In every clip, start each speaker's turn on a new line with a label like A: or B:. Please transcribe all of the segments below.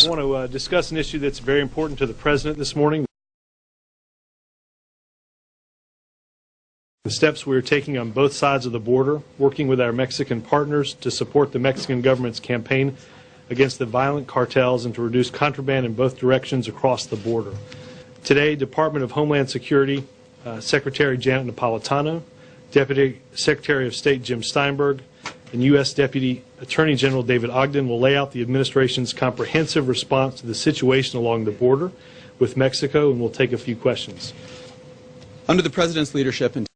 A: I want to discuss an issue that's very important to the President this morning. The steps we are taking on both sides of the border, working with our Mexican partners to support the Mexican government's campaign against the violent cartels and to reduce contraband in both directions across the border. Today, Department of Homeland Security Secretary Janet Napolitano, Deputy Secretary of State Jim Steinberg, and U.S. Deputy Attorney General David Ogden will lay out the administration's comprehensive response to the situation along the border with Mexico, and we'll take a few questions.
B: Under the President's leadership and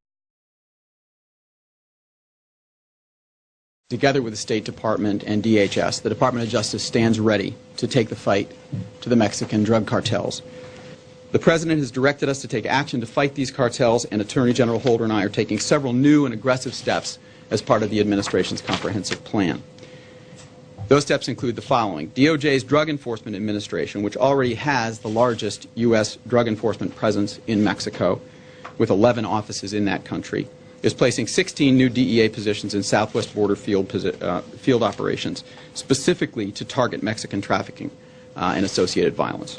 B: together with the State Department and DHS, the Department of Justice stands ready to take the fight to the Mexican drug cartels. The President has directed us to take action to fight these cartels, and Attorney General Holder and I are taking several new and aggressive steps as part of the administration's comprehensive plan. Those steps include the following. DOJ's Drug Enforcement Administration, which already has the largest U.S. drug enforcement presence in Mexico, with 11 offices in that country, is placing 16 new DEA positions in southwest border field operations, specifically to target Mexican trafficking and associated violence.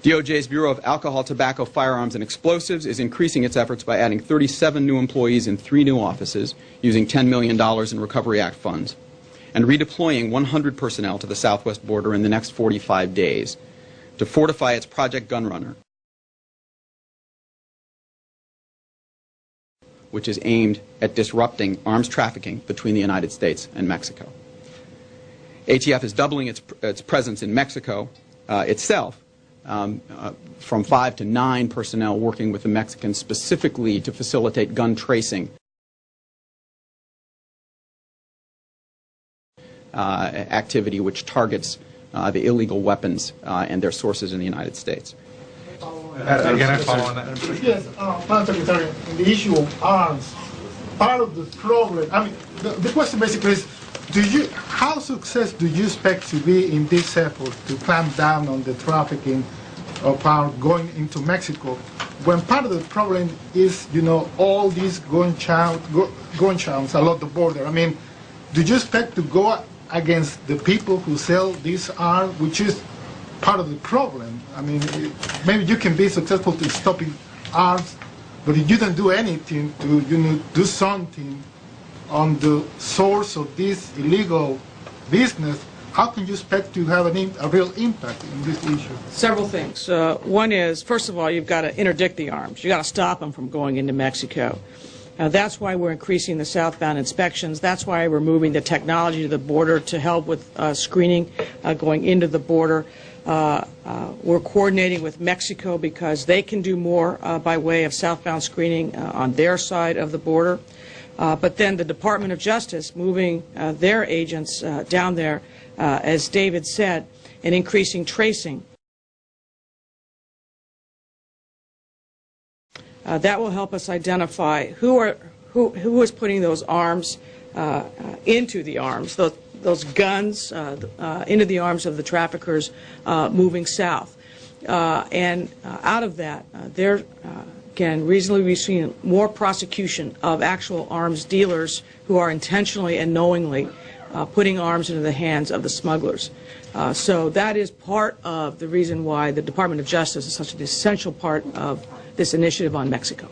B: DOJ's Bureau of Alcohol, Tobacco, Firearms, and Explosives is increasing its efforts by adding 37 new employees in 3 new offices, using $10 million in Recovery Act funds, and redeploying 100 personnel to the southwest border in the next 45 days to fortify its Project Gunrunner, which is aimed at disrupting arms trafficking between the United States and Mexico. ATF is doubling its presence in Mexico itself, from 5 to 9 personnel working with the Mexicans specifically to facilitate gun tracing activity which targets the illegal weapons and their sources in the United States.
C: Again, I follow on that.
D: Yes, Madam Secretary, on the issue of arms, part of the problem, I mean, the question basically is, how successful do you expect to be in this effort to clamp down on the trafficking of arms going into Mexico, when part of the problem is, all these gun charms along the border? I mean, do you expect to go against the people who sell these arms, which is part of the problem? I mean, maybe you can be successful in stopping arms, but if you don't do anything to, do something on the source of this illegal business, how can you expect to have a real impact in this issue?
E: Several things. One is, first of all, you've got to interdict the arms. You've got to stop them from going into Mexico. That's why we're increasing the southbound inspections. That's why we're moving the technology to the border to help with screening going into the border. We're coordinating with Mexico because they can do more by way of southbound screening on their side of the border. But then the Department of Justice moving their agents down there, as David said, and increasing tracing. That will help us identify who is putting those arms into the arms, those guns into the arms of the traffickers moving south. And out of that, there can reasonably be seen more prosecution of actual arms dealers who are intentionally and knowingly putting arms into the hands of the smugglers. So that is part of the reason why the Department of Justice is such an essential part of this initiative on Mexico.